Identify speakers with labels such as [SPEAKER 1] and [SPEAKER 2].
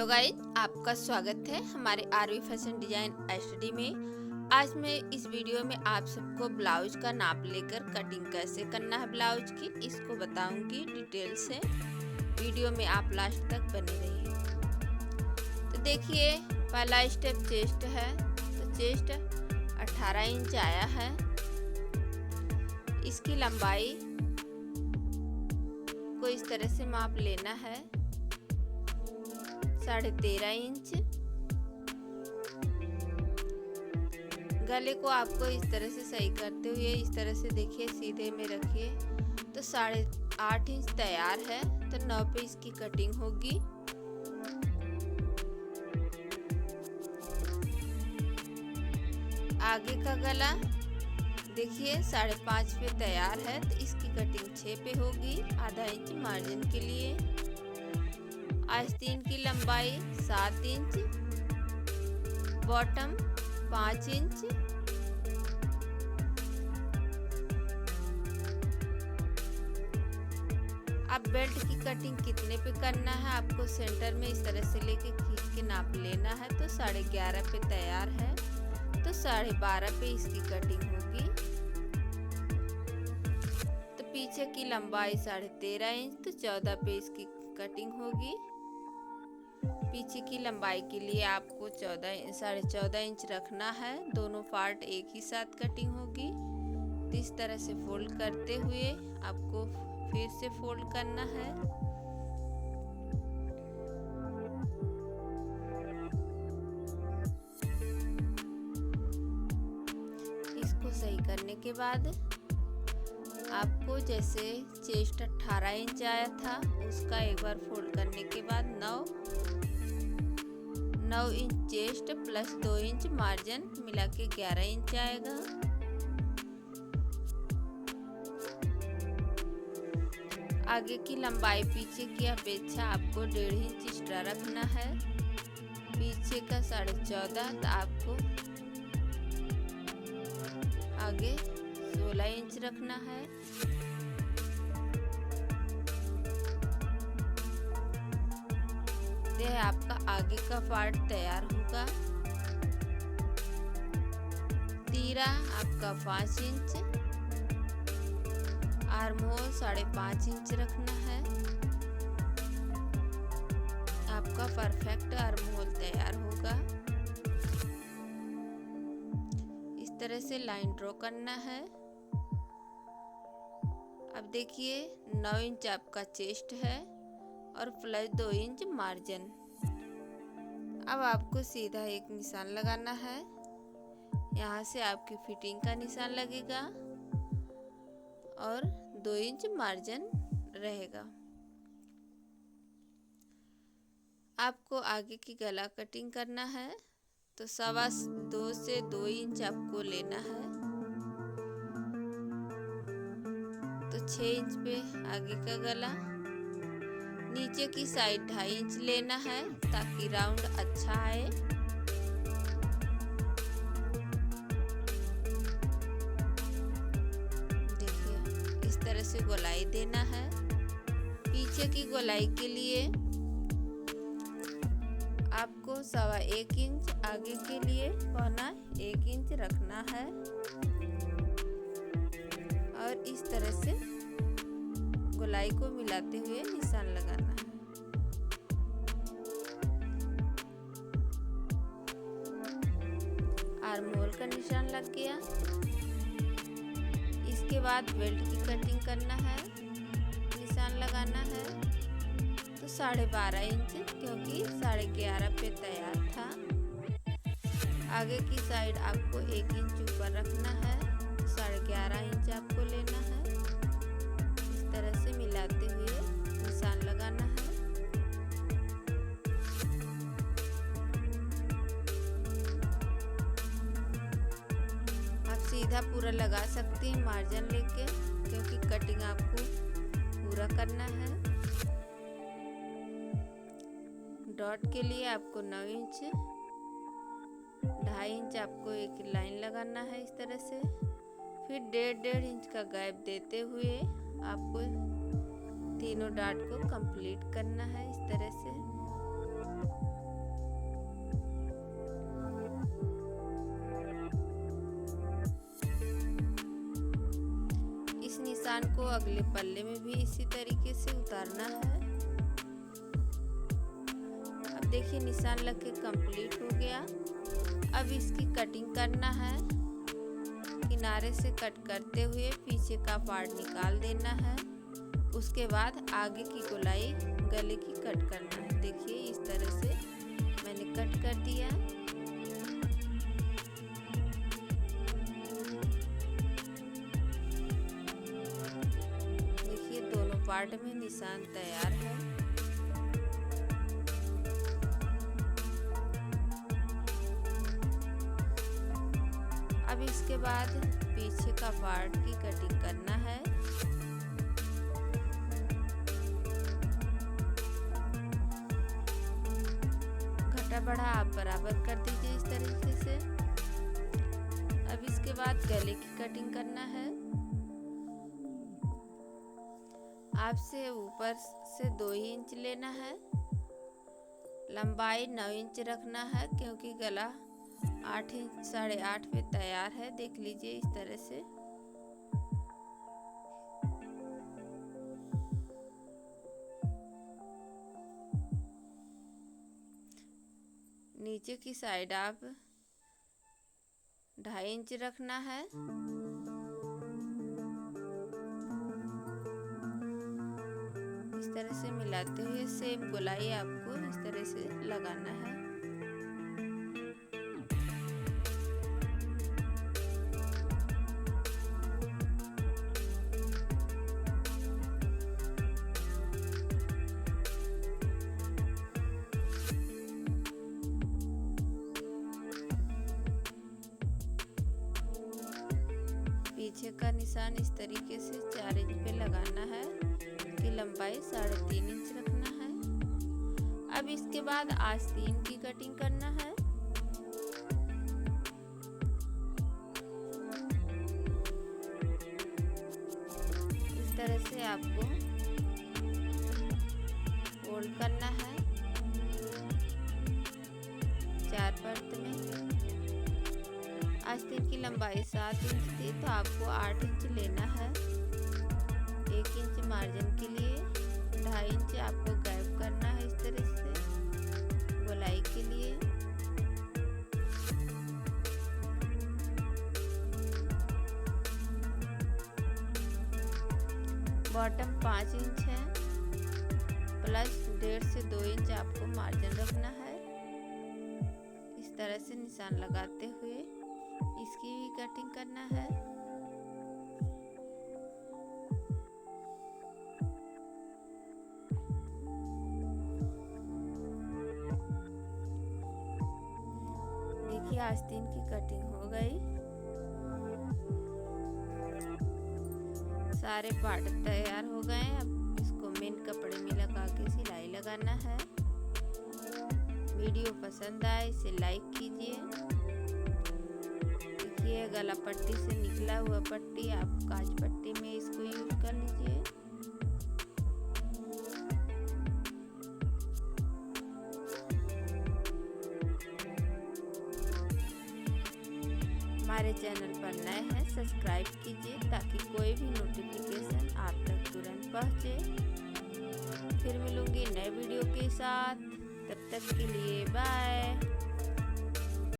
[SPEAKER 1] Hello guys, आपका स्वागत है हमारे आरवी फैशन डिजाइन स्टडी में। आज मैं इस वीडियो में आप सबको ब्लाउज का नाप लेकर कटिंग कैसे करना है ब्लाउज की, इसको बताऊंगी डिटेल से। वीडियो में आप लास्ट तक बने रहिए। तो देखिए, पहला स्टेप चेस्ट है। तो चेस्ट 18 इंच आया है। इसकी लंबाई को इस तरह से माप लेना है, 13.5 इंच। गले को आपको इस तरह से सही करते हुए इस तरह से देखिए, सीधे में रखिए। तो 8.5 इंच तैयार है। तो 9 पे इसकी कटिंग होगी। आगे का गला देखिए 5.5 पे तैयार है। तो इसकी कटिंग 6 पे होगी, आधा इंच मार्जिन के लिए। आस्तीन की लंबाई 7 इंच, बॉटम 5 इंच। अब बेल्ट की कटिंग कितने पे करना है, आपको सेंटर में इस तरह से लेके खींच के नाप लेना है। तो 11.5 पे तैयार है। तो 12.5 पे इसकी कटिंग होगी। तो पीछे की लंबाई 13.5 इंच, तो 14 पे इसकी कटिंग होगी। पीछे की लंबाई के लिए आपको 14.5 इंच रखना है। दोनों पार्ट एक ही साथ कटिंग होगी। तो इस तरह से फोल्ड करते हुए आपको फिर से फोल्ड करना है। इसको सही करने के बाद आपको जैसे चेस्ट 18 इंच आया था, उसका एक बार फोल्ड करने के बाद 9 inch chest plus 2 inch margin मिला के 11 इंच आएगा। आगे की लंबाई पीछे की अपेक्षा आपको 1.5 इंच एक्स्ट्रा रखना है। पीछे का 14.5, तो आपको आगे 16 इंच रखना है। यह आपका आगे का पार्ट तैयार होगा। तीरा आपका 5 इंच, आर्म होल 5.5 इंच रखना है। आपका परफेक्ट आर्म होल तैयार होगा। इस तरह से लाइन ड्रॉ करना है। अब देखिए 9 इंच आपका चेस्ट है और प्लस 2 इंच मार्जिन। अब आपको सीधा एक निशान लगाना है। यहाँ से आपकी फिटिंग का निशान लगेगा और 2 इंच मार्जिन रहेगा। आपको आगे की गला कटिंग करना है। तो 2.25 से 2 इंच आपको लेना है। तो 6 इंच पे आगे का गला। नीचे की साइड 2.5 इंच लेना है ताकि राउंड अच्छा आए। देखिए, इस तरह से गोलाई देना है। पीछे की गोलाई के लिए आपको 1.25 इंच, आगे के लिए 1 इंच रखना है और इस तरह से गोलाई को मिलाते हुए निशान लगाना है। आर्म होल का निशान लग गया। इसके बाद बेल्ट की कटिंग करना है, निशान लगाना है। तो 12.5 इंच, क्योंकि 11.5 पे तैयार था। आगे की साइड आपको 1 इंच ऊपर रखना है। 11.5 इंच आपको लेना है। इस तरह से मिलाते हुए निशान लगाना है। आप सीधा पूरा लगा सकते हैं मार्जिन लेके, क्योंकि कटिंग आपको पूरा करना है। डॉट के लिए आपको 9 इंच, 2.5 इंच आपको एक लाइन लगाना है इस तरह से। फिर 1.5 इंच का गैप देते हुए आपको तीनों डॉट को कंप्लीट करना है इस तरह से। निशान को अगले पल्ले में भी इसी तरीके से उतारना है। अब देखिए निशान लग के कंप्लीट हो गया। अब इसकी कटिंग करना है। किनारे से कट करते हुए पीछे का पार्ट निकाल देना है। उसके बाद आगे की गोलाई गले की कट करना है। देखिए इस तरह से मैंने कट कर दिया। देखिए दोनों पार्ट में निशान तैयार है। अब इसके बाद पीछे का पार्ट की कटिंग करना है। घटा बढ़ा आप बराबर कर दीजिए इस तरीके से। अब इसके बाद गले की कटिंग करना है। आपसे ऊपर से 2 इंच लेना है। लंबाई 9 इंच रखना है क्योंकि गला 8 इंच 8.5 पे तैयार है। देख लीजिए इस तरह से। नीचे की साइड आप 2.5 इंच रखना है। इस तरह से मिलाते हुए सेम गोलाई आपको इस तरह से लगाना है। पीछे का निशान इस तरीके से 4 इंच पे लगाना है। इसकी लंबाई 3.5 इंच रखना है। अब इसके बाद आस्तीन की कटिंग करना है। इस तरह से आपको फोल्ड करना है 4 परत में। आस्तीन की लंबाई 7 इंच थी तो आपको 8 इंच लेना है। 1 इंच मार्जिन के लिए 2.5 इंच आपको गैप करना है इस तरह से गोलाई के लिए। बॉटम 5 इंच है प्लस 1.5 से 2 इंच आपको मार्जिन रखना है। इस तरह से निशान लगाते हुए इसकी भी कटिंग करना है। देखिए आस्तीन की कटिंग हो गई। सारे पार्ट तैयार हो गए। अब इसको मेन कपड़े में लगा के सिलाई लगाना है। वीडियो पसंद आए इसे लाइक कीजिए। ये गला पट्टी से निकला हुआ पट्टी आप काज पट्टी में इसको यूज कर लीजिए। हमारे चैनल पर नए हैं सब्सक्राइब कीजिए ताकि कोई भी नोटिफिकेशन आप तक तुरंत पहुंचे। फिर मिलूंगी नए वीडियो के साथ, तब तक के लिए बाय।